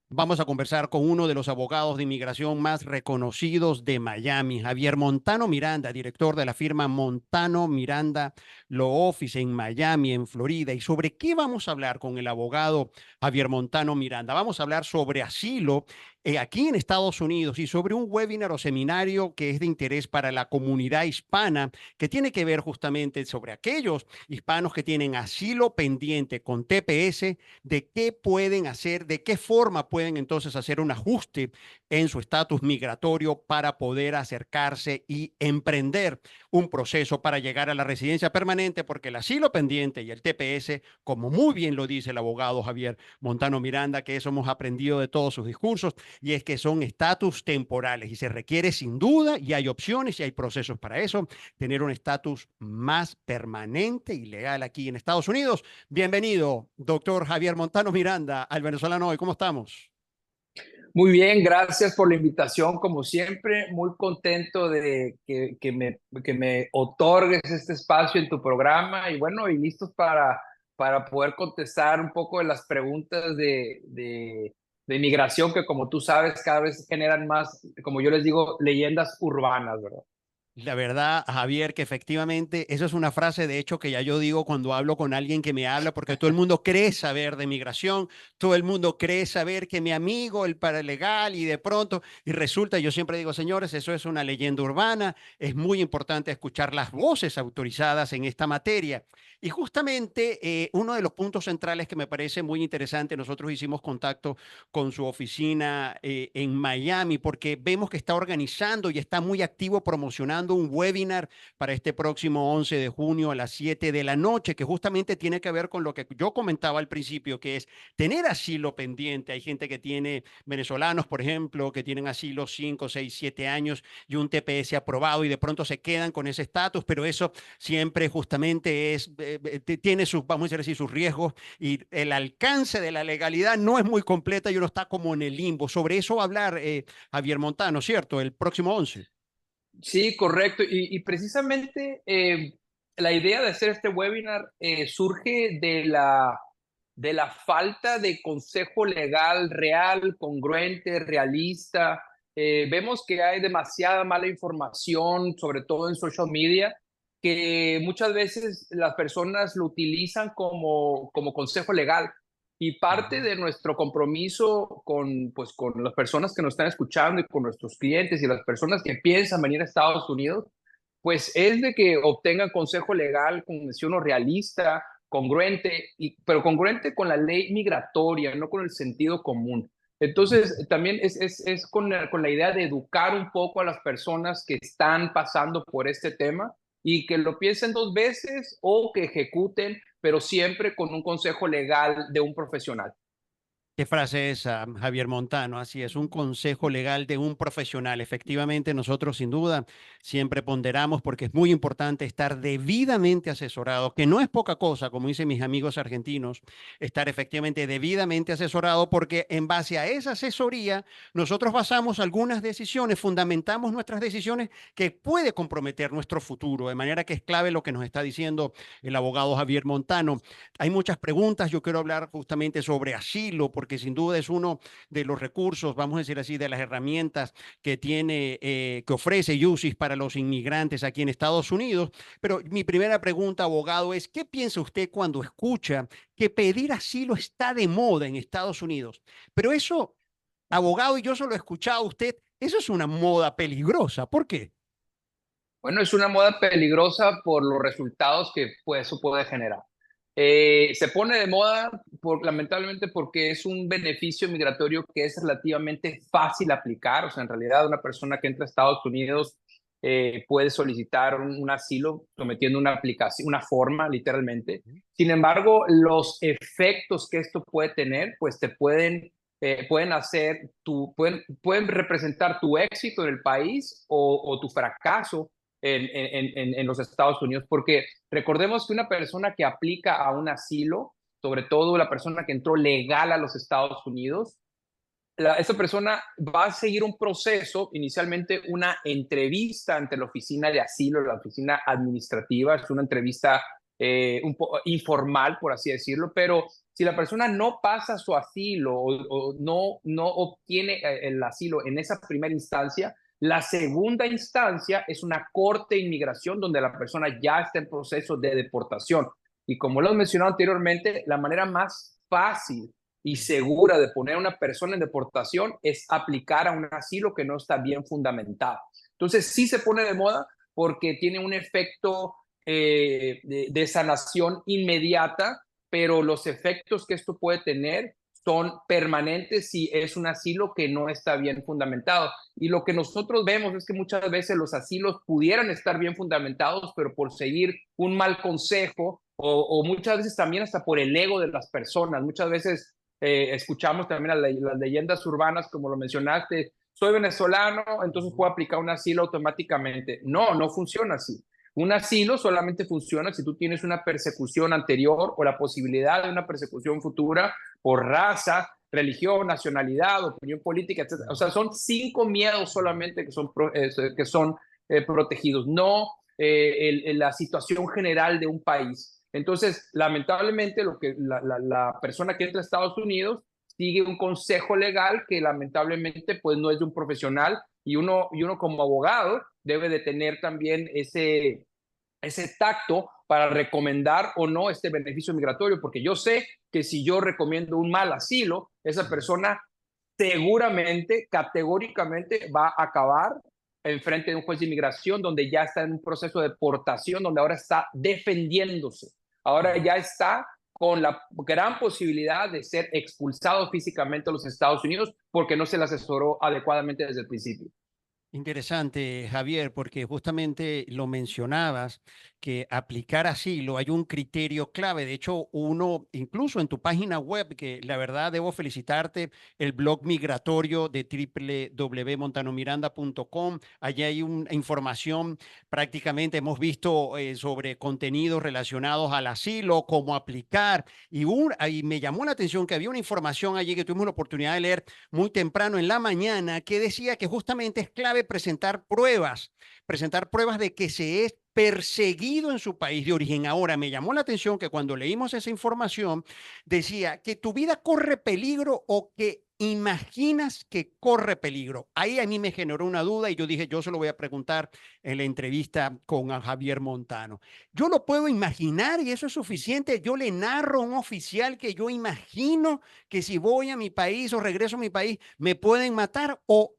Vamos a conversar con uno de los abogados de inmigración más reconocidos de Miami, Javier Montano Miranda, director de la firma Montano Miranda Law Office en Miami, en Florida. ¿Y sobre qué vamos a hablar con el abogado Javier Montano Miranda? Vamos a hablar sobre asilo aquí en Estados Unidos y sobre un webinar o seminario que es de interés para la comunidad hispana, que tiene que ver justamente sobre aquellos hispanos que tienen asilo pendiente con TPS, de qué pueden hacer, de qué forma pueden entonces hacer un ajuste en su estatus migratorio para poder acercarse y emprender un proceso para llegar a la residencia permanente, porque el asilo pendiente y el TPS, como muy bien lo dice el abogado Javier Montano Miranda, que eso hemos aprendido de todos sus discursos, y es que son estatus temporales y se requiere sin duda, y hay opciones y hay procesos para eso, tener un estatus más permanente y legal aquí en Estados Unidos. Bienvenido, doctor Javier Montano Miranda, al Venezolano Hoy. ¿Cómo estamos? Muy bien, gracias por la invitación. Como siempre, muy contento de que me otorgues este espacio en tu programa y bueno, y listos para poder contestar un poco de las preguntas de inmigración que, como tú sabes, cada vez generan más, como yo les digo, leyendas urbanas, ¿verdad? La verdad, Javier, que efectivamente, eso es una frase, de hecho, que ya yo digo cuando hablo con alguien que me habla, porque todo el mundo cree saber de migración, todo el mundo cree saber que mi amigo, el paralegal, y de pronto, y resulta, yo siempre digo, señores, eso es una leyenda urbana, es muy importante escuchar las voces autorizadas en esta materia. Y justamente uno de los puntos centrales que me parece muy interesante, nosotros hicimos contacto con su oficina en Miami, porque vemos que está organizando y está muy activo promocionando un webinar para este próximo 11 de junio a las 7 de la noche, que justamente tiene que ver con lo que yo comentaba al principio, que es tener asilo pendiente. Hay gente que tiene, venezolanos, por ejemplo, que tienen asilo 5, 6, 7 años y un TPS aprobado y de pronto se quedan con ese estatus, pero eso siempre justamente es, tiene sus, vamos a decir así, sus riesgos y el alcance de la legalidad no es muy completa y uno está como en el limbo. Sobre eso va a hablar Javier Montano, ¿cierto? El próximo 11. Sí, correcto. Y precisamente la idea de hacer este webinar surge de la falta de consejo legal real, congruente, realista. Vemos que hay demasiada mala información, sobre todo en social media, que muchas veces las personas lo utilizan como consejo legal. Y Uh parte -huh. de nuestro compromiso con, pues, con las personas que nos están escuchando y con nuestros clientes y las personas que piensan venir a Estados Unidos, pues es de que obtengan consejo legal, como menciono, realista, congruente, pero congruente con la ley migratoria, no con el sentido común. Uh -huh. Entonces, también es con la idea de educar un poco a las personas que están pasando por este tema y que lo piensen dos veces o que ejecuten, pero siempre con un consejo legal de un profesional. ¿Qué frase es esa, Javier Montano? Así es, un consejo legal de un profesional. Efectivamente, nosotros sin duda siempre ponderamos porque es muy importante estar debidamente asesorado, que no es poca cosa, como dicen mis amigos argentinos, estar efectivamente debidamente asesorado porque en base a esa asesoría nosotros basamos algunas decisiones, fundamentamos nuestras decisiones que puede comprometer nuestro futuro, de manera que es clave lo que nos está diciendo el abogado Javier Montano. Hay muchas preguntas, yo quiero hablar justamente sobre asilo, porque sin duda es uno de los recursos, vamos a decir así, de las herramientas que tiene, que ofrece UCIS para los inmigrantes aquí en Estados Unidos. Pero mi primera pregunta, abogado, es, ¿qué piensa usted cuando escucha que pedir asilo está de moda en Estados Unidos? Pero eso, abogado, y yo solo he escuchado a usted, eso es una moda peligrosa. ¿Por qué? Bueno, es una moda peligrosa por los resultados que pues, eso puede generar. Se pone de moda, lamentablemente, porque es un beneficio migratorio que es relativamente fácil aplicar. O sea, en realidad, una persona que entra a Estados Unidos puede solicitar un asilo sometiendo una aplicación, una forma, literalmente. Sin embargo, los efectos que esto puede tener, pues te pueden hacer, pueden representar tu éxito en el país o tu fracaso en los Estados Unidos, porque recordemos que una persona que aplica a un asilo, sobre todo la persona que entró legal a los Estados Unidos, esa persona va a seguir un proceso, inicialmente una entrevista ante la oficina de asilo, la oficina administrativa, es una entrevista informal, por así decirlo, pero si la persona no pasa su asilo o no obtiene el asilo en esa primera instancia, la segunda instancia es una corte de inmigración donde la persona ya está en proceso de deportación. Y como lo he mencionado anteriormente, la manera más fácil y segura de poner a una persona en deportación es aplicar a un asilo que no está bien fundamentado. Entonces, sí se pone de moda porque tiene un efecto de sanación inmediata, pero los efectos que esto puede tener son permanentes si es un asilo que no está bien fundamentado. Y lo que nosotros vemos es que muchas veces los asilos pudieran estar bien fundamentados, pero por seguir un mal consejo o muchas veces también hasta por el ego de las personas. Muchas veces escuchamos también las leyendas urbanas, como lo mencionaste, soy venezolano, entonces puedo aplicar un asilo automáticamente. No, no funciona así. Un asilo solamente funciona si tú tienes una persecución anterior o la posibilidad de una persecución futura por raza, religión, nacionalidad, opinión política, etc. O sea, son 5 miedos solamente que son protegidos, no la situación general de un país. Entonces, lamentablemente, la persona que entra a Estados Unidos sigue un consejo legal que lamentablemente pues no es de un profesional y uno como abogado debe de tener también ese tacto para recomendar o no este beneficio migratorio, porque yo sé que si yo recomiendo un mal asilo, esa persona seguramente, categóricamente va a acabar en frente de un juez de inmigración donde ya está en un proceso de deportación, donde ahora está defendiéndose. Ahora ya está con la gran posibilidad de ser expulsado físicamente a los Estados Unidos porque no se le asesoró adecuadamente desde el principio. Interesante, Javier, porque justamente lo mencionabas, que aplicar asilo hay un criterio clave. De hecho, uno, incluso en tu página web, que la verdad debo felicitarte, el blog migratorio de www.montanomiranda.com, allí hay una información, prácticamente hemos visto sobre contenidos relacionados al asilo, cómo aplicar, y me llamó la atención que había una información allí que tuvimos la oportunidad de leer muy temprano en la mañana que decía que justamente es clave presentar pruebas de que se es perseguido en su país de origen. Ahora, me llamó la atención que cuando leímos esa información decía que tu vida corre peligro o que imaginas que corre peligro. Ahí a mí me generó una duda y yo dije, yo se lo voy a preguntar en la entrevista con Javier Montano. Yo lo puedo imaginar y eso es suficiente. Yo le narro a un oficial que yo imagino que si voy a mi país o regreso a mi país me pueden matar o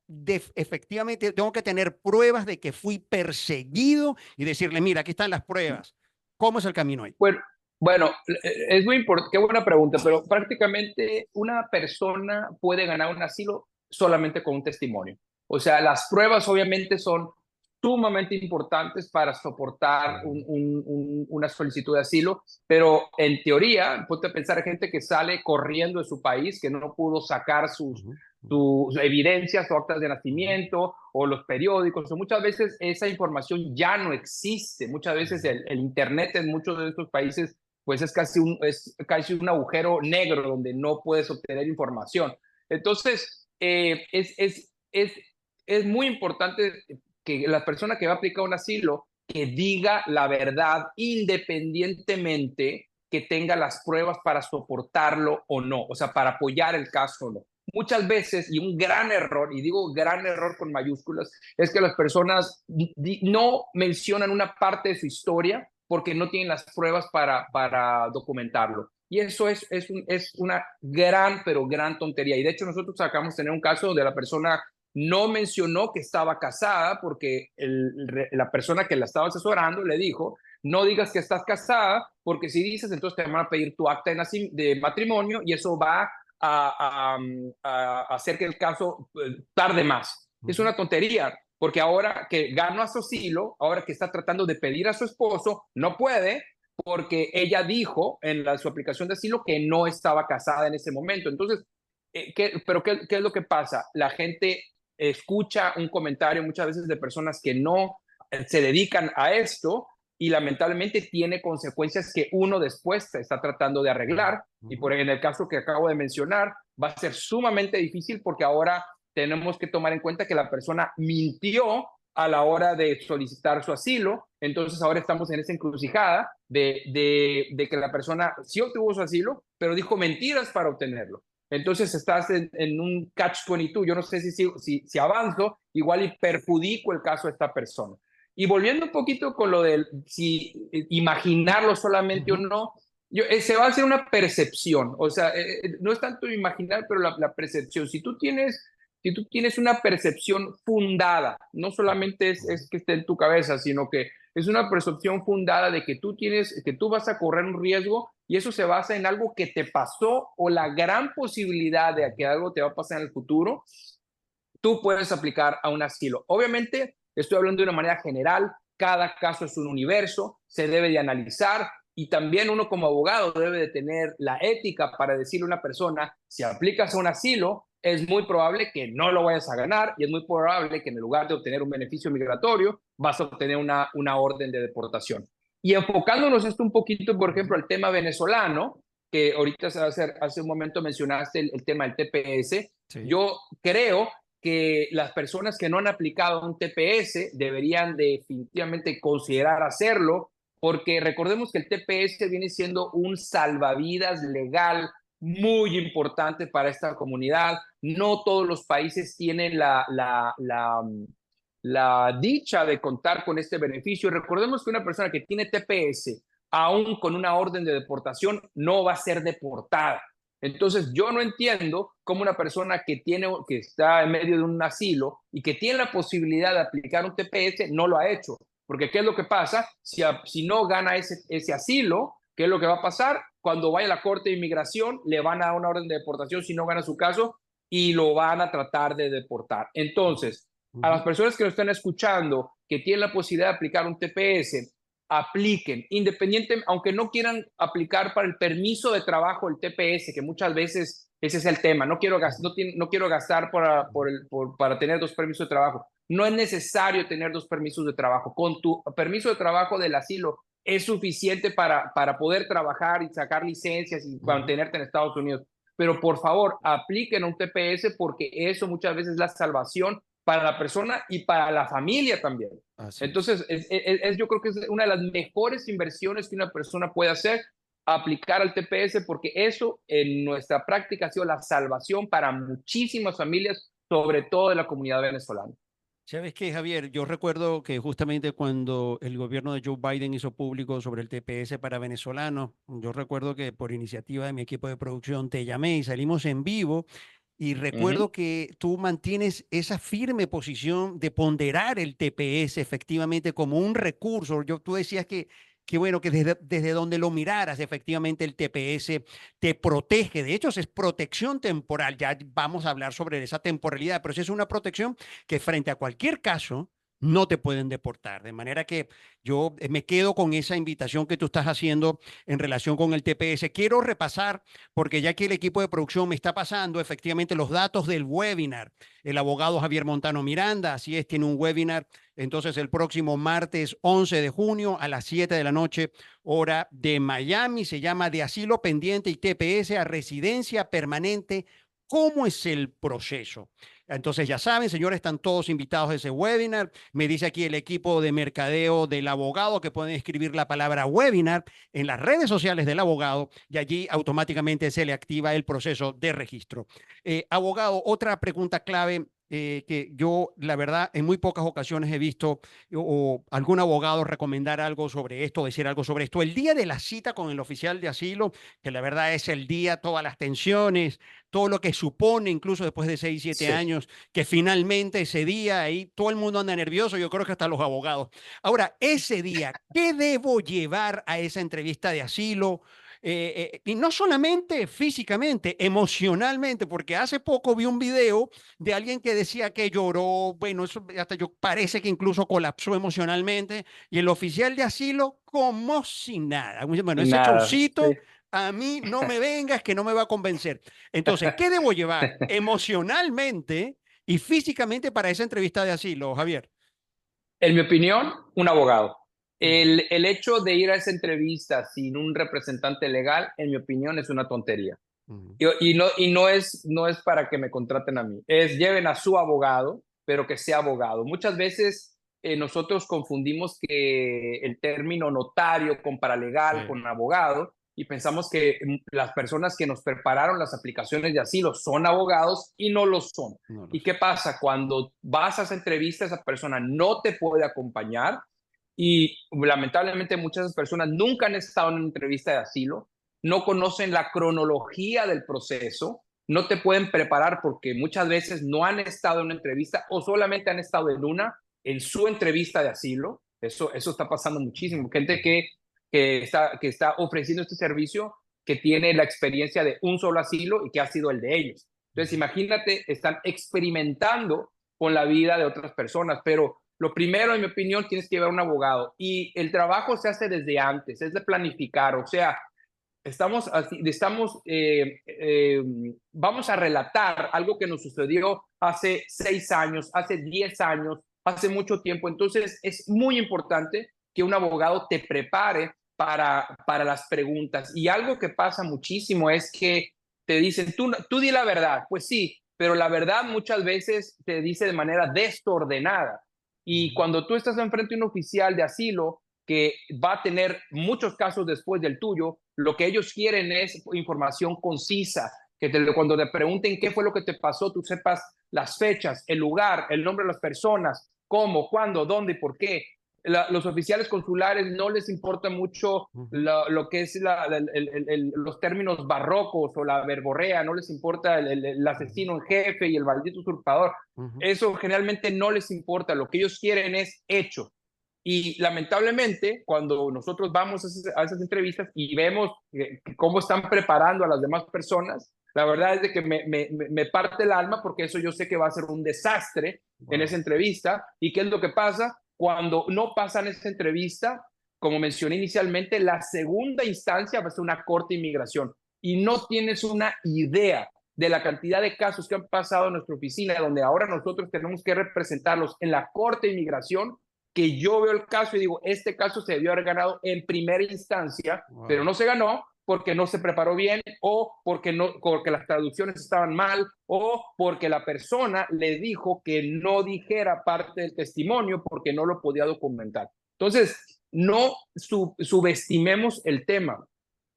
efectivamente tengo que tener pruebas de que fui perseguido y decirle, mira, aquí están las pruebas. ¿Cómo es el camino ahí? Bueno, bueno, es muy importante, qué buena pregunta, pero prácticamente una persona puede ganar un asilo solamente con un testimonio. O sea, las pruebas obviamente son sumamente importantes para soportar una solicitud de asilo, pero en teoría, ponte a pensar gente que sale corriendo de su país, que no pudo sacar sus evidencias o actas de nacimiento o los periódicos, o muchas veces esa información ya no existe. Muchas veces el Internet en muchos de estos países pues es casi un agujero negro donde no puedes obtener información. Entonces, es muy importante que la persona que va a aplicar un asilo que diga la verdad independientemente que tenga las pruebas para soportarlo o no, o sea, para apoyar el caso o no. Muchas veces, y un gran error, y digo gran error con mayúsculas, es que las personas no mencionan una parte de su historia porque no tienen las pruebas para documentarlo. Y eso es una gran, pero gran tontería. Y de hecho nosotros acabamos de tener un caso donde la persona no mencionó que estaba casada porque la persona que la estaba asesorando le dijo, no digas que estás casada porque si dices entonces te van a pedir tu acta de matrimonio y eso va a hacer que el caso tarde más. Es una tontería, porque ahora que ganó a su asilo, ahora que está tratando de pedir a su esposo, no puede porque ella dijo en su aplicación de asilo que no estaba casada en ese momento. Entonces, ¿qué es lo que pasa? La gente escucha un comentario muchas veces de personas que no se dedican a esto y lamentablemente tiene consecuencias que uno después se está tratando de arreglar. Y en el caso que acabo de mencionar, va a ser sumamente difícil porque ahora tenemos que tomar en cuenta que la persona mintió a la hora de solicitar su asilo. Entonces ahora estamos en esa encrucijada de que la persona sí obtuvo su asilo, pero dijo mentiras para obtenerlo. Entonces estás en un catch-22. Yo no sé si avanzo, igual y perjudico el caso de esta persona. Y volviendo un poquito con lo de si imaginarlo solamente o no, se va a hacer una percepción. O sea, no es tanto imaginar, pero la percepción. Si tú tienes una percepción fundada, no solamente es que esté en tu cabeza, sino que es una percepción fundada de que tú vas a correr un riesgo, y eso se basa en algo que te pasó o la gran posibilidad de que algo te va a pasar en el futuro, tú puedes aplicar a un asilo. Obviamente, estoy hablando de una manera general, cada caso es un universo, se debe de analizar, y también uno como abogado debe de tener la ética para decirle a una persona: si aplicas a un asilo, es muy probable que no lo vayas a ganar, y es muy probable que en lugar de obtener un beneficio migratorio, vas a obtener una orden de deportación. Y enfocándonos esto un poquito, por ejemplo, al tema venezolano, que ahorita hace un momento mencionaste el tema del TPS. Sí. Yo creo que las personas que no han aplicado un TPS deberían definitivamente considerar hacerlo, porque recordemos que el TPS viene siendo un salvavidas legal muy importante para esta comunidad. No todos los países tienen la dicha de contar con este beneficio. Recordemos que una persona que tiene TPS, aún con una orden de deportación, no va a ser deportada. Entonces, yo no entiendo cómo una persona que está en medio de un asilo y que tiene la posibilidad de aplicar un TPS no lo ha hecho. Porque ¿qué es lo que pasa? Si no gana ese asilo, ¿qué es lo que va a pasar? Cuando vaya a la Corte de Inmigración, le van a dar una orden de deportación si no gana su caso, y lo van a tratar de deportar. Entonces, a las personas que nos están escuchando, que tienen la posibilidad de aplicar un TPS, apliquen, independiente, aunque no quieran aplicar para el permiso de trabajo, el TPS, que muchas veces ese es el tema. No quiero gastar para tener 2 permisos de trabajo. No es necesario tener 2 permisos de trabajo. Con tu permiso de trabajo del asilo es suficiente para poder trabajar y sacar licencias y mantenerte en Estados Unidos. Pero por favor, apliquen un TPS, porque eso muchas veces es la salvación para la persona y para la familia también. Así es. Entonces, yo creo que es una de las mejores inversiones que una persona puede hacer, aplicar al TPS, porque eso en nuestra práctica ha sido la salvación para muchísimas familias, sobre todo de la comunidad venezolana. ¿Sabes qué, Javier? Yo recuerdo que justamente cuando el gobierno de Joe Biden hizo público sobre el TPS para venezolanos, yo recuerdo que por iniciativa de mi equipo de producción te llamé y salimos en vivo. Y recuerdo que tú mantienes esa firme posición de ponderar el TPS efectivamente como un recurso. Tú decías que bueno, que desde donde lo miraras, efectivamente el TPS te protege. De hecho, es protección temporal. Ya vamos a hablar sobre esa temporalidad, pero es una protección que frente a cualquier caso no te pueden deportar. De manera que yo me quedo con esa invitación que tú estás haciendo en relación con el TPS. Quiero repasar, porque ya que el equipo de producción me está pasando efectivamente los datos del webinar. El abogado Javier Montano Miranda, así es, tiene un webinar. Entonces, el próximo martes 11 de junio a las 7 de la noche, hora de Miami, se llama De Asilo Pendiente y TPS a Residencia Permanente. ¿Cómo es el proceso? Entonces, ya saben, señores, están todos invitados a ese webinar. Me dice aquí el equipo de mercadeo del abogado que pueden escribir la palabra webinar en las redes sociales del abogado, y allí automáticamente se le activa el proceso de registro. Abogado, otra pregunta clave que yo, la verdad, en muy pocas ocasiones he visto algún abogado recomendar algo sobre esto, decir algo sobre esto. El día de la cita con el oficial de asilo, que la verdad es el día, todas las tensiones, todo lo que supone, incluso después de 6, 7 Sí. años, que finalmente ese día ahí todo el mundo anda nervioso, yo creo que hasta los abogados. Ahora, ese día, ¿qué debo llevar a esa entrevista de asilo? Y no solamente físicamente, emocionalmente, porque hace poco vi un video de alguien que decía que lloró, bueno, eso hasta yo parece que incluso colapsó emocionalmente, y el oficial de asilo como si nada. Bueno, ese Nada. Sí. showcito a mí no me vengas, que no me va a convencer. Entonces, ¿qué debo llevar emocionalmente y físicamente para esa entrevista de asilo, Javier? En mi opinión, un abogado. Ujú, El hecho de ir a esa entrevista sin un representante legal, en mi opinión, es una tontería. ujú, Y no es para que me contraten a mí. Lleven a su abogado, pero que sea abogado. Muchas veces nosotros confundimos que el término notario con paralegal, Sí, con abogado, y pensamos que las personas que nos prepararon las aplicaciones de asilo son abogados y no lo son. no lo ¿Y sé. qué pasa? Cuando vas a esa entrevista, esa persona no te puede acompañar y lamentablemente muchas de esas personas nunca han estado en una entrevista de asilo, no conocen la cronología del proceso, no te pueden preparar porque muchas veces no han estado en una entrevista o solamente han estado en su entrevista de asilo. Eso está pasando muchísimo. Gente que está ofreciendo este servicio, que tiene la experiencia de un solo asilo y que ha sido el de ellos. Entonces, Ujú. imagínate, están experimentando con la vida de otras personas, pero lo primero, en mi opinión, tienes que llevar un abogado y el trabajo se hace desde antes, es de planificar, o sea, vamos a relatar algo que nos sucedió hace 6 años, hace 10 años, hace mucho tiempo. Entonces, es muy importante que un abogado te prepare para las preguntas. Y algo que pasa muchísimo es que te dicen, tú di la verdad. Pues sí, pero la verdad muchas veces te dice de manera desordenada. Y Ujú. cuando tú estás enfrente de un oficial de asilo, que va a tener muchos casos después del tuyo, lo que ellos quieren es información concisa, cuando te pregunten qué fue lo que te pasó, tú sepas las fechas, el lugar, el nombre de las personas, cómo, cuándo, dónde y por qué. Los oficiales consulares no les importa mucho Ujú. lo que es los términos barrocos o la verborrea, no les importa el Ujú. asesino en jefe y el maldito usurpador. Ujú. Eso generalmente no les importa, lo que ellos quieren es hecho. Y lamentablemente, cuando nosotros vamos a esas entrevistas y vemos cómo están preparando a las demás personas, la verdad es de que me parte el alma porque eso yo sé que va a ser un desastre en esa Wow. entrevista. ¿Y qué es lo que pasa? Cuando no pasan esa entrevista, como mencioné inicialmente, la segunda instancia va a ser una corte de inmigración y no tienes una idea de la cantidad de casos que han pasado en nuestra oficina, donde ahora nosotros tenemos que representarlos en la corte de inmigración, que yo veo el caso y digo, este caso se debió haber ganado en primera instancia, pero Wow. no se ganó porque no se preparó bien o porque las traducciones estaban mal o porque la persona le dijo que no dijera parte del testimonio porque no lo podía documentar. Entonces, no subestimemos el tema,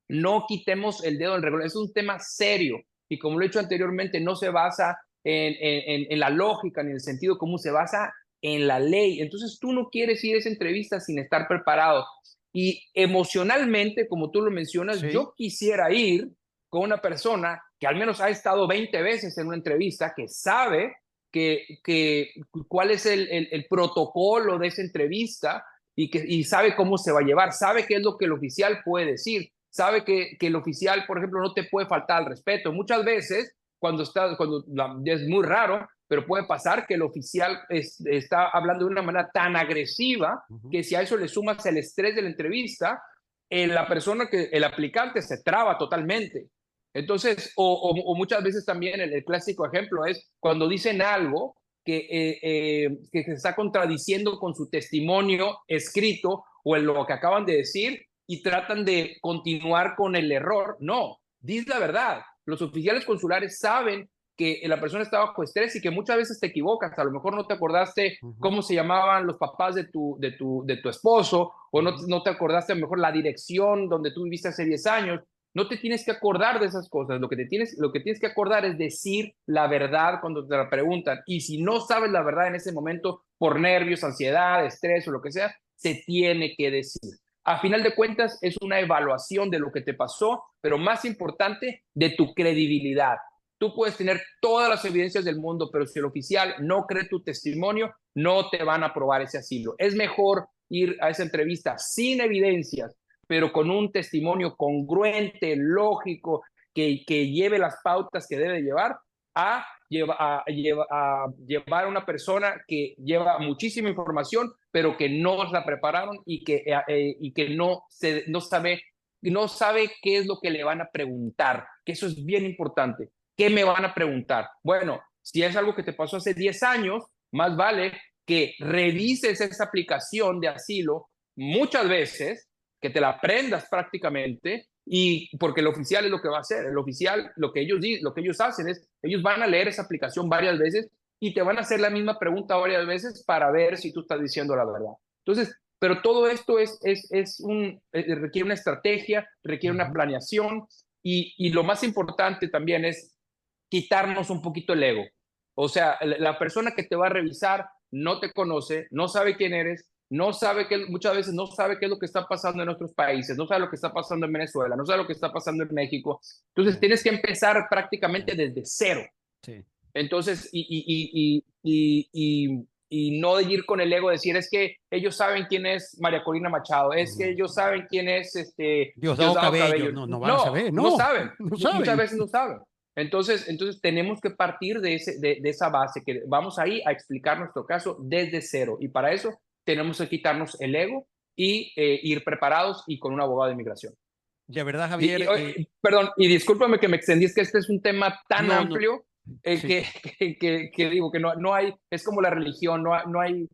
no quitemos el dedo del renglón, es un tema serio y como lo he dicho anteriormente, no se basa en la lógica ni en el sentido común, se basa en la ley. Entonces tú no quieres ir a esa entrevista sin estar preparado. Y emocionalmente, como tú lo mencionas, Sí. yo quisiera ir con una persona que al menos ha estado 20 veces en una entrevista, que sabe que cuál es el protocolo de esa entrevista y sabe cómo se va a llevar, sabe qué es lo que el oficial puede decir, sabe que el oficial, por ejemplo, no te puede faltar al respeto. Muchas veces, es muy raro, pero puede pasar que el oficial está hablando de una manera tan agresiva Ujú. que si a eso le sumas el estrés de la entrevista, el aplicante se traba totalmente. Entonces, o muchas veces también el clásico ejemplo es cuando dicen algo que se está contradiciendo con su testimonio escrito o en lo que acaban de decir y tratan de continuar con el error. No, diz la verdad. Los oficiales consulares saben que la persona está bajo estrés y que muchas veces te equivocas. A lo mejor no te acordaste Ujú. cómo se llamaban los papás de tu esposo o Ujú. no te acordaste a lo mejor la dirección donde tú viviste hace 10 años. No te tienes que acordar de esas cosas. Lo que tienes que acordar es decir la verdad cuando te la preguntan. Y si no sabes la verdad en ese momento, por nervios, ansiedad, estrés o lo que sea, se tiene que decir. A final de cuentas, es una evaluación de lo que te pasó, pero más importante, de tu credibilidad. Tú puedes tener todas las evidencias del mundo, pero si el oficial no cree tu testimonio, no te van a aprobar ese asilo. Es mejor ir a esa entrevista sin evidencias, pero con un testimonio congruente, lógico, que lleve las pautas que debe llevar, a llevar a una persona que lleva muchísima información, pero que no la prepararon y que no sabe qué es lo que le van a preguntar, que eso es bien importante. ¿Qué me van a preguntar? Bueno, si es algo que te pasó hace 10 años, más vale que revises esa aplicación de asilo muchas veces, que te la aprendas prácticamente, y porque el oficial es lo que va a hacer. El oficial, lo que ellos hacen es, ellos van a leer esa aplicación varias veces y te van a hacer la misma pregunta varias veces para ver si tú estás diciendo la verdad. Entonces, pero todo esto requiere una estrategia, requiere una planeación y lo más importante también es quitarnos un poquito el ego. O sea, la persona que te va a revisar no te conoce, no sabe quién eres, no sabe que muchas veces no sabe qué es lo que está pasando en nuestros países, no sabe lo que está pasando en Venezuela, no sabe lo que está pasando en México. Entonces tienes que empezar prácticamente desde cero. Sí. Entonces, y no ir con el ego, decir, es que ellos saben quién es María Corina Machado, es que ellos saben quién es Diosdado Diosdado Cabello, Cabello. no, no van a No, saber, no no, saben, no muchas saben. veces no saben. Entonces tenemos que partir de esa base, que vamos ahí a explicar nuestro caso desde cero. Y para eso tenemos que quitarnos el ego y ir preparados y con un abogado de inmigración. De verdad, Javier, Perdón, y discúlpame que me extendí, es que este es un tema tan no, no, amplio sí. que digo que no hay, es como la religión, no hay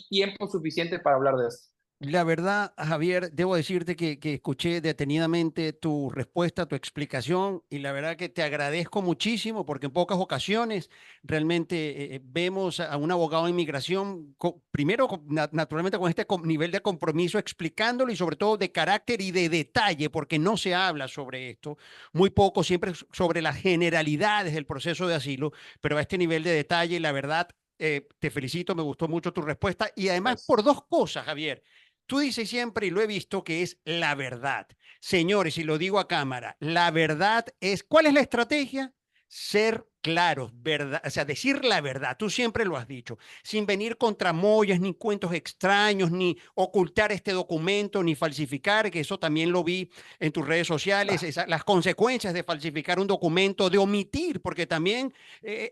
tiempo suficiente para hablar de esto. La verdad, Javier, debo decirte que escuché detenidamente tu respuesta, tu explicación, y la verdad que te agradezco muchísimo porque en pocas ocasiones realmente vemos a un abogado de inmigración, primero, naturalmente, con este nivel de compromiso, explicándolo y sobre todo de carácter y de detalle, porque no se habla sobre esto, muy poco, siempre sobre las generalidades del proceso de asilo, pero a este nivel de detalle, la verdad, te felicito, me gustó mucho tu respuesta y además Pues, por dos cosas, Javier. Tú dices siempre, y lo he visto, que es la verdad. Señores, y lo digo a cámara, la verdad es, ¿cuál es la estrategia? Ser claros, verdad, o sea, decir la verdad, tú siempre lo has dicho, sin venir con tramoyas, ni cuentos extraños, ni ocultar este documento, ni falsificar, que eso también lo vi en tus redes sociales, las consecuencias de falsificar un documento, de omitir, porque también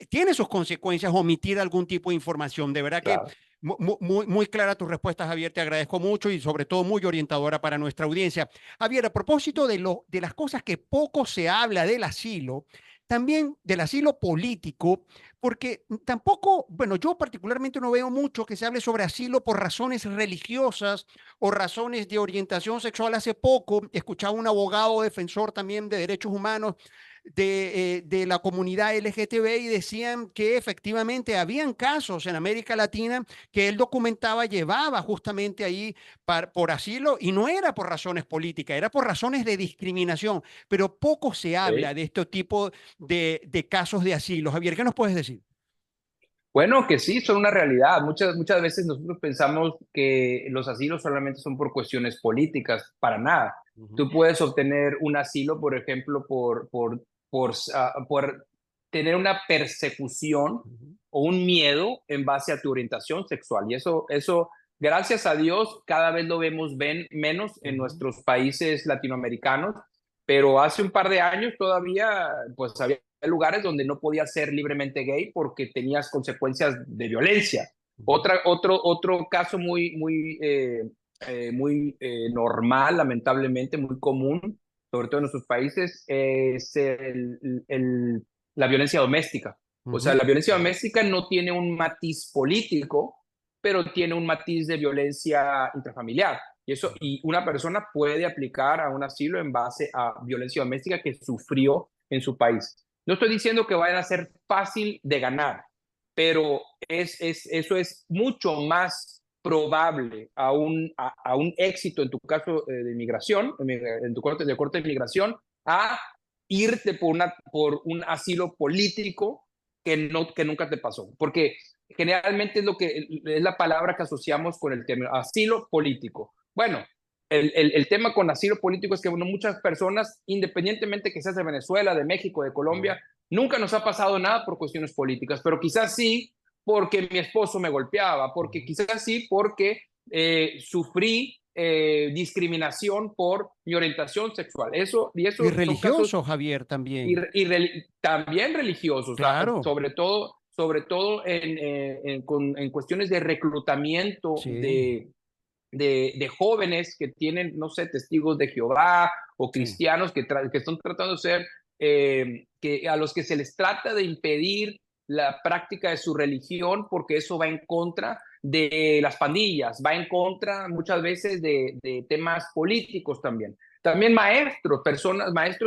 tiene sus consecuencias omitir algún tipo de información. De verdad que claro. muy clara tu respuesta, Javier, te agradezco mucho y sobre todo muy orientadora para nuestra audiencia. Javier, a propósito de las cosas que poco se habla del asilo, también del asilo político, porque tampoco, bueno, yo particularmente no veo mucho que se hable sobre asilo por razones religiosas o razones de orientación sexual. Hace poco escuchaba un abogado defensor también de derechos humanos de la comunidad LGTB y decían que efectivamente habían casos en América Latina que él documentaba, llevaba justamente ahí por asilo y no era por razones políticas, era por razones de discriminación, pero poco se habla ¿Sí? de este tipo de casos de asilo. Javier, ¿qué nos puedes decir? Bueno, que sí, son una realidad. Muchas veces nosotros pensamos que los asilos solamente son por cuestiones políticas, para nada. Uh -huh. Tú puedes obtener un asilo, por ejemplo, por tener una persecución Uh -huh. o un miedo en base a tu orientación sexual. Y eso, gracias a Dios, cada vez lo vemos menos Uh en -huh. nuestros países latinoamericanos, pero hace un par de años todavía, pues había lugares donde no podías ser libremente gay porque tenías consecuencias de violencia. Uh -huh. Otro caso muy normal, lamentablemente, muy común, sobre todo en nuestros países, es la violencia doméstica. Uh O sea, -huh. la violencia doméstica no tiene un matiz político, pero tiene un matiz de violencia intrafamiliar. Y una persona puede aplicar a un asilo en base a violencia doméstica que sufrió en su país. No estoy diciendo que vayan a ser fácil de ganar, pero eso es mucho más probable a un éxito en tu caso de inmigración, en tu corte de inmigración, a irte por un asilo político que nunca te pasó. Porque generalmente es la palabra que asociamos con el término asilo político. Bueno, el tema con asilo político es que bueno, muchas personas, independientemente que seas de Venezuela, de México, de Uh -huh. Colombia, nunca nos ha pasado nada por cuestiones políticas, pero quizás sí porque mi esposo me golpeaba, Uh porque -huh. quizás sí porque sufrí discriminación por mi orientación sexual. Y Y eso son casos religioso, Javier, también. también religiosos, Claro, sobre todo en cuestiones de reclutamiento sí, de jóvenes que tienen, no sé, testigos de Jehová o sí. cristianos que están tratando de ser, a los que se les trata de impedir la práctica de su religión porque eso va en contra de las pandillas, va en contra muchas veces de temas políticos también. También maestros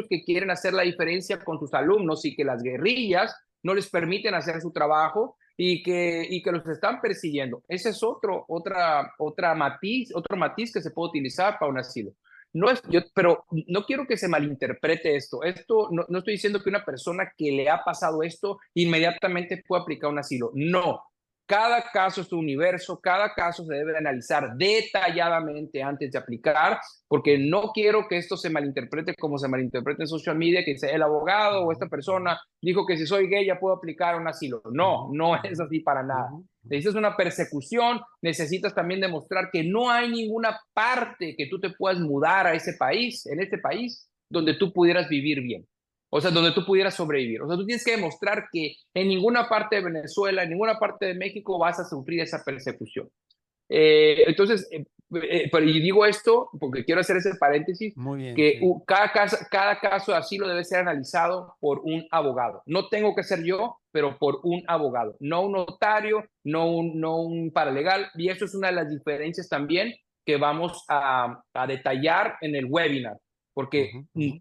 que quieren hacer la diferencia con sus alumnos y que las guerrillas no les permiten hacer su trabajo y que los están persiguiendo. Ese es otro matiz que se puede utilizar para un asilo. No es, pero no quiero que se malinterprete esto. Esto no estoy diciendo que una persona que le ha pasado esto inmediatamente pueda aplicar un asilo. No. Cada caso es un universo, cada caso se debe analizar detalladamente antes de aplicar, porque no quiero que esto se malinterprete como se malinterpreta en social media, que dice el abogado o esta persona dijo que si soy gay ya puedo aplicar un asilo. No, no es así para nada. Necesitas una persecución, necesitas también demostrar que no hay ninguna parte que tú te puedas mudar a ese país, en este país, donde tú pudieras vivir bien. O sea, donde tú pudieras sobrevivir. O sea, tú tienes que demostrar que en ninguna parte de Venezuela, en ninguna parte de México vas a sufrir esa persecución. Entonces, pero y digo esto porque quiero hacer ese paréntesis, Muy bien, que sí. cada caso de asilo debe ser analizado por un abogado. No tengo que ser yo, pero por un abogado, no un notario, no un paralegal. Y eso es una de las diferencias también que vamos a detallar en el webinar, porque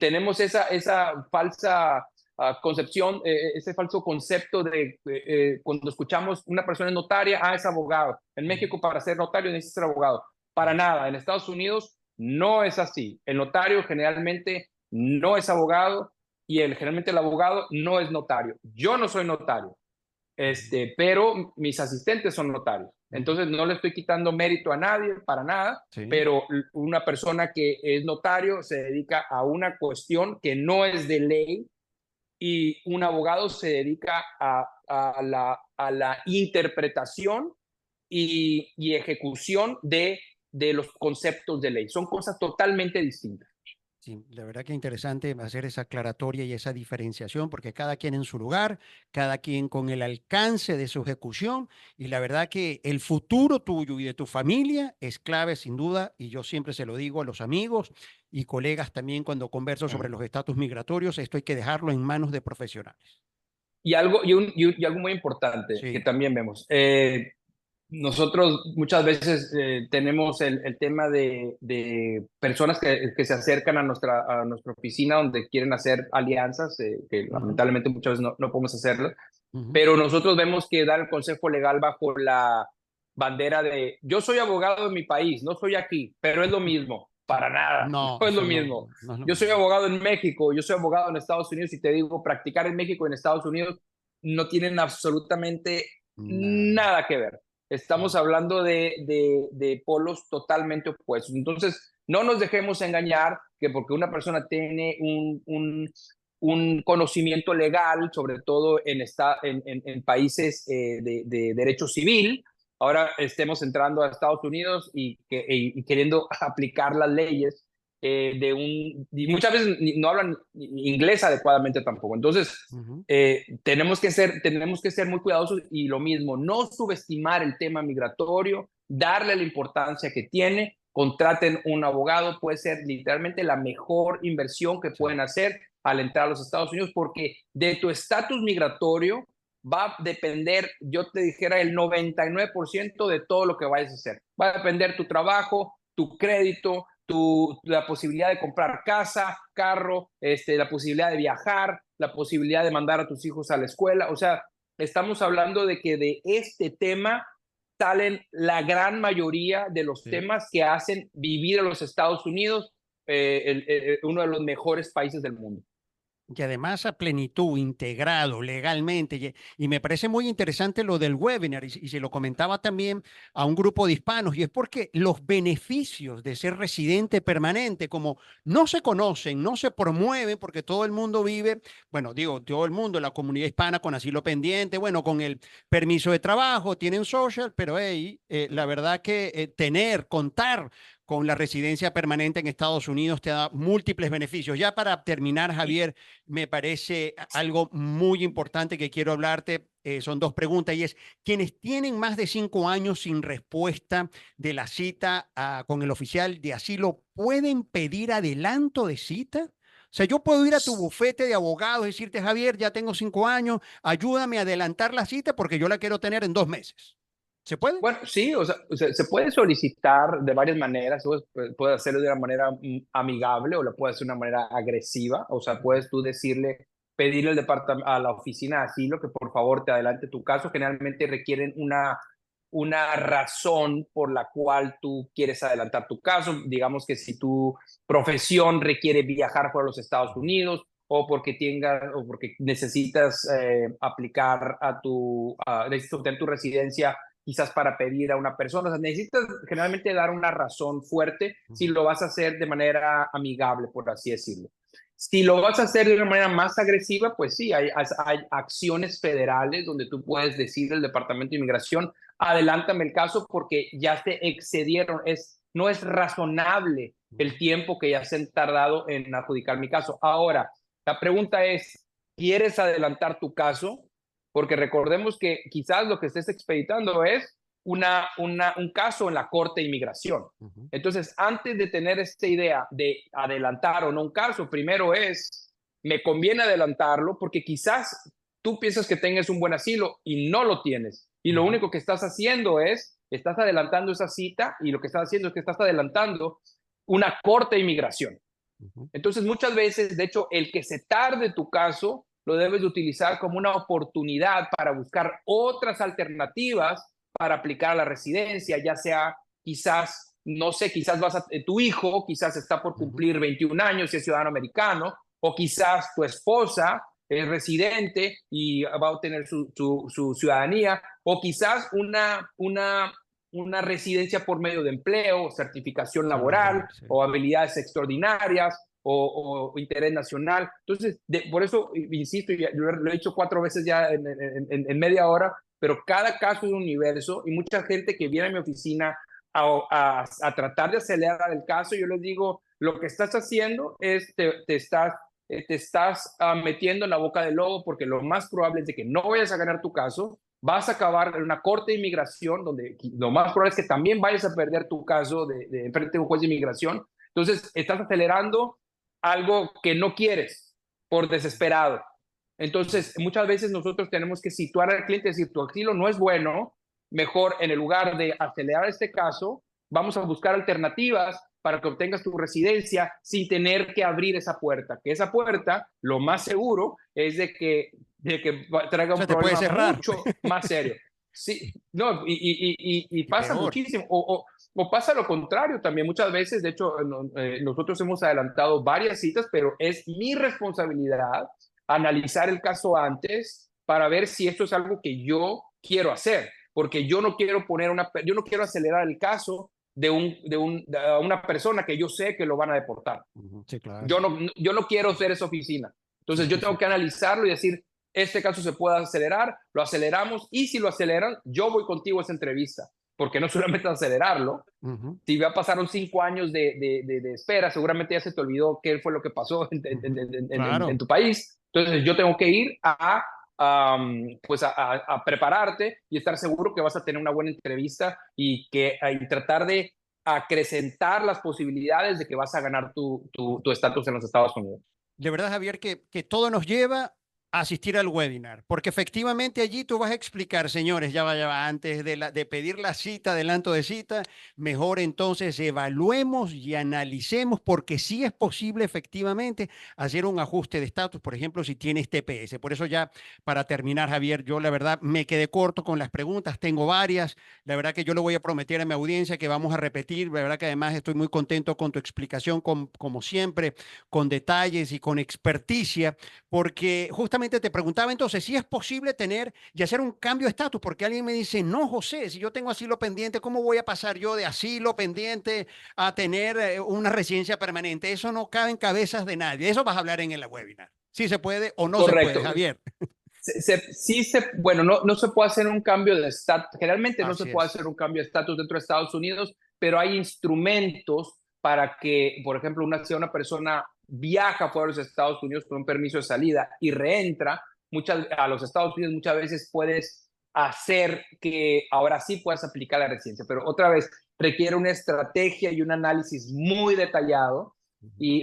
tenemos esa falsa concepción, ese falso concepto de cuando escuchamos una persona es notaria, es abogado. En México para ser notario necesitas ser abogado. Para nada, en Estados Unidos no es así. El notario generalmente no es abogado y generalmente el abogado no es notario. Yo no soy notario, pero mis asistentes son notarios. Entonces no le estoy quitando mérito a nadie, para nada, Sí. pero una persona que es notario se dedica a una cuestión que no es de ley, y un abogado se dedica a la interpretación y ejecución de los conceptos de ley. Son cosas totalmente distintas. Sí, la verdad que interesante hacer esa aclaratoria y esa diferenciación, porque cada quien en su lugar, cada quien con el alcance de su ejecución, y la verdad que el futuro tuyo y de tu familia es clave sin duda, y yo siempre se lo digo a los amigos y colegas también cuando converso sobre los estatus migratorios, esto hay que dejarlo en manos de profesionales. Y algo muy importante que Sí. también vemos. Nosotros muchas veces tenemos el tema de personas que se acercan a nuestra oficina donde quieren hacer alianzas, que Ujú, lamentablemente muchas veces no podemos hacerlo, ujú. pero nosotros vemos que dar el consejo legal bajo la bandera de yo soy abogado de mi país, no soy aquí, pero es lo mismo. Para nada, No, no es lo eso no, mismo. no es lo Yo soy mismo. abogado en México, yo soy abogado en Estados Unidos y te digo, practicar en México y en Estados Unidos no tienen absolutamente Nada. nada que ver. Estamos hablando de polos totalmente opuestos. Entonces, no nos dejemos engañar que porque una persona tiene un conocimiento legal, sobre todo en países de derecho civil, ahora estemos entrando a Estados Unidos y queriendo aplicar las leyes y muchas veces no hablan inglés adecuadamente tampoco. Entonces, Ujú. tenemos que ser muy cuidadosos y lo mismo, no subestimar el tema migratorio, darle la importancia que tiene, contraten un abogado, puede ser literalmente la mejor inversión que Sí. pueden hacer al entrar a los Estados Unidos, porque de tu estatus migratorio va a depender, yo te dijera, el 99% de todo lo que vayas a hacer. Va a depender tu trabajo, tu crédito, la posibilidad de comprar casa, carro, la posibilidad de viajar, la posibilidad de mandar a tus hijos a la escuela. O sea, estamos hablando de que de este tema salen la gran mayoría de los Sí. temas que hacen vivir a los Estados Unidos uno de los mejores países del mundo. Y además a plenitud, integrado legalmente. Y me parece muy interesante lo del webinar, y se lo comentaba también a un grupo de hispanos, y es porque los beneficios de ser residente permanente, como no se conocen, no se promueven, porque todo el mundo vive, bueno, digo, todo el mundo, la comunidad hispana con asilo pendiente, bueno, con el permiso de trabajo, tienen social, pero hey, la verdad que contar con la residencia permanente en Estados Unidos te da múltiples beneficios. Ya para terminar, Y, Javier, me parece algo muy importante que quiero hablarte. Son dos preguntas y es, quienes tienen más de 5 años sin respuesta de la cita con el oficial de asilo, ¿pueden pedir adelanto de cita? O sea, yo puedo ir a tu bufete de abogados y decirte, Javier, ya tengo 5 años, ayúdame a adelantar la cita porque yo la quiero tener en 2 meses. ¿Se puede? bueno, sí, o sea, se puede solicitar de varias maneras. Puedes hacerlo de una manera amigable o lo puedes hacer de una manera agresiva. O sea, puedes tú decirle pedirle al a la oficina de asilo que por favor te adelante tu caso. Generalmente requieren una razón por la cual tú quieres adelantar tu caso. Digamos que si tu profesión requiere viajar por los Estados Unidos, o porque necesitas aplicar necesitas obtener tu residencia quizás para pedir a una persona. O sea, necesitas generalmente dar una razón fuerte si lo vas a hacer de manera amigable, por así decirlo. Si lo vas a hacer de una manera más agresiva, pues sí, hay acciones federales donde tú puedes decirle al Departamento de Inmigración, adelántame el caso porque ya se excedieron, no es razonable el tiempo que ya se han tardado en adjudicar mi caso. Ahora, la pregunta es, ¿quieres adelantar tu caso? Porque recordemos que quizás lo que estés expeditando es un caso en la Corte de Inmigración. Entonces, antes de tener esta idea de adelantar o no un caso, primero me conviene adelantarlo porque quizás tú piensas que tengas un buen asilo y no lo tienes. Y lo único que estás haciendo estás adelantando esa cita, y lo que estás haciendo es que estás adelantando una Corte de Inmigración. Entonces, muchas veces, de hecho, el que se tarde tu caso, lo debes de utilizar como una oportunidad para buscar otras alternativas para aplicar a la residencia, ya sea quizás, no sé, quizás tu hijo quizás está por cumplir 21 años y es ciudadano americano, o quizás tu esposa es residente y va a obtener su ciudadanía, o quizás una residencia por medio de empleo, certificación laboral, Sí. o habilidades extraordinarias, o interés nacional. Entonces, por eso, insisto, yo lo he dicho 4 veces ya en media hora, pero cada caso es un universo, y mucha gente que viene a mi oficina a tratar de acelerar el caso, yo les digo, lo que estás haciendo es te estás metiendo en la boca del lobo, porque lo más probable es de que no vayas a ganar tu caso, vas a acabar en una corte de inmigración, donde lo más probable es que también vayas a perder tu caso de frente a un juez de inmigración. Entonces, estás acelerando algo que no quieres por desesperado. Entonces, muchas veces nosotros tenemos que situar al cliente y decir, tu asilo no es bueno, mejor en el lugar de acelerar este caso, vamos a buscar alternativas para que obtengas tu residencia sin tener que abrir esa puerta. Que esa puerta, lo más seguro, es de que traiga O un sea, te puede problema cerrar. mucho más serio. Sí, no, y pasa peor. muchísimo. O pasa lo contrario también. Muchas veces, de hecho, nosotros hemos adelantado varias citas, pero es mi responsabilidad analizar el caso antes para ver si esto es algo que yo quiero hacer, porque yo no quiero yo no quiero acelerar el caso de una persona que yo sé que lo van a deportar. Sí, claro. Yo no quiero ser esa oficina. Entonces, yo tengo que analizarlo y decir, este caso se puede acelerar, lo aceleramos, y si lo aceleran, yo voy contigo a esa entrevista, porque no solamente acelerarlo. Si ya pasaron 5 años de espera, seguramente ya se te olvidó qué fue lo que pasó en tu país. Entonces, yo tengo que ir pues a prepararte y estar seguro que vas a tener una buena entrevista, y tratar de acrecentar las posibilidades de que vas a ganar tu estatus en los Estados Unidos. De verdad, Javier, que todo nos lleva a asistir al webinar, porque efectivamente allí tú vas a explicar, señores, ya va, antes de pedir la cita, adelanto de cita, mejor entonces evaluemos y analicemos, porque sí es posible efectivamente hacer un ajuste de estatus, por ejemplo, si tienes TPS. Por eso ya, para terminar, Javier, yo la verdad me quedé corto con las preguntas, tengo varias, la verdad que yo le voy a prometer a mi audiencia que vamos a repetir, la verdad que además estoy muy contento con tu explicación, como siempre, con detalles y con experticia, porque justamente te preguntaba entonces si es posible tener y hacer un cambio de estatus, porque alguien me dice, no, José, si yo tengo asilo pendiente, ¿cómo voy a pasar yo de asilo pendiente a tener una residencia permanente? Eso no cabe en cabezas de nadie. Eso vas a hablar en el webinar. Si se puede o no se puede, Correcto. Javier. Bueno, no se puede hacer un cambio de estatus. Generalmente no se Así puede es. hacer un cambio de estatus dentro de Estados Unidos, pero hay instrumentos para que, por ejemplo, si una persona viaja fuera de los Estados Unidos con un permiso de salida y reentra a los Estados Unidos, muchas veces puedes hacer que ahora sí puedas aplicar la residencia, pero otra vez requiere una estrategia y un análisis muy detallado,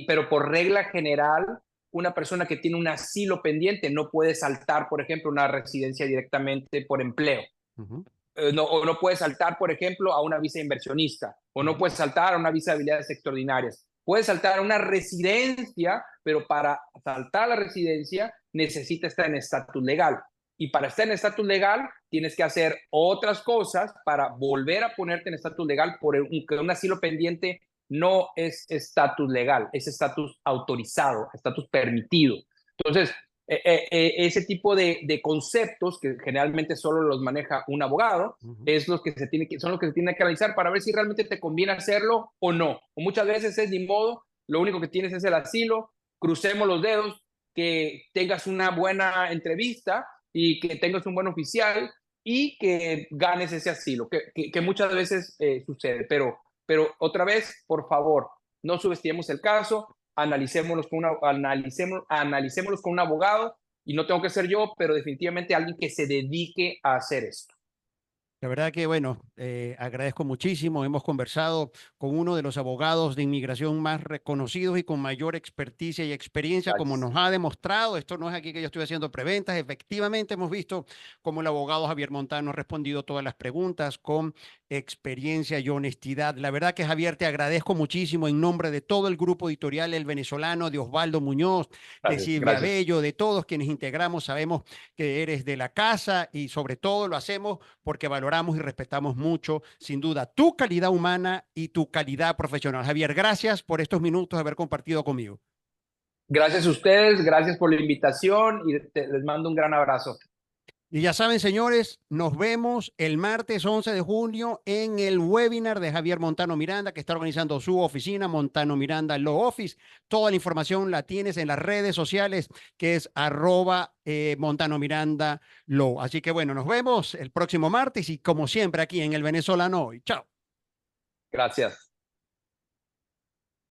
pero por regla general, una persona que tiene un asilo pendiente no puede saltar, por ejemplo, una residencia directamente por empleo. O no puede saltar, por ejemplo, a una visa inversionista, o no puede saltar a una visa de habilidades extraordinarias. Puede saltar a una residencia, pero para saltar a la residencia necesita estar en estatus legal. Y para estar en estatus legal tienes que hacer otras cosas para volver a ponerte en estatus legal, porque un asilo pendiente no es estatus legal, es estatus autorizado, estatus permitido. Entonces, ese tipo de conceptos que generalmente solo los maneja un abogado, es los que son los que se tienen que analizar para ver si realmente te conviene hacerlo o no. O muchas veces es ni modo, lo único que tienes es el asilo, crucemos los dedos, que tengas una buena entrevista y que tengas un buen oficial y que ganes ese asilo, que muchas veces sucede. Pero otra vez, por favor, no subestimemos el caso, analicémoslos con un abogado, y no tengo que ser yo, pero definitivamente alguien que se dedique a hacer esto. La verdad que, bueno, agradezco muchísimo. Hemos conversado con uno de los abogados de inmigración más reconocidos y con mayor experticia y experiencia, como Gracias. nos ha demostrado. Esto no es aquí que yo estoy haciendo preventas. Efectivamente, hemos visto cómo el abogado Javier Montano ha respondido todas las preguntas con experiencia y honestidad. La verdad que, Javier, te agradezco muchísimo en nombre de todo el grupo editorial El Venezolano, de Osvaldo Muñoz, de Gracias, Silvia gracias. Bello, de todos quienes integramos. Sabemos que eres de la casa y sobre todo lo hacemos porque valoramos y respetamos mucho, sin duda, tu calidad humana y tu calidad profesional. Javier, gracias por estos minutos de haber compartido conmigo. Gracias a ustedes, gracias por la invitación y les mando un gran abrazo. Y ya saben, señores, nos vemos el martes 11 de junio en el webinar de Javier Montano Miranda, que está organizando su oficina, Montano Miranda Law Office. Toda la información la tienes en las redes sociales, que es @Montano Miranda Law. Así que bueno, nos vemos el próximo martes y como siempre aquí en El Venezolano Hoy. Chao. Gracias.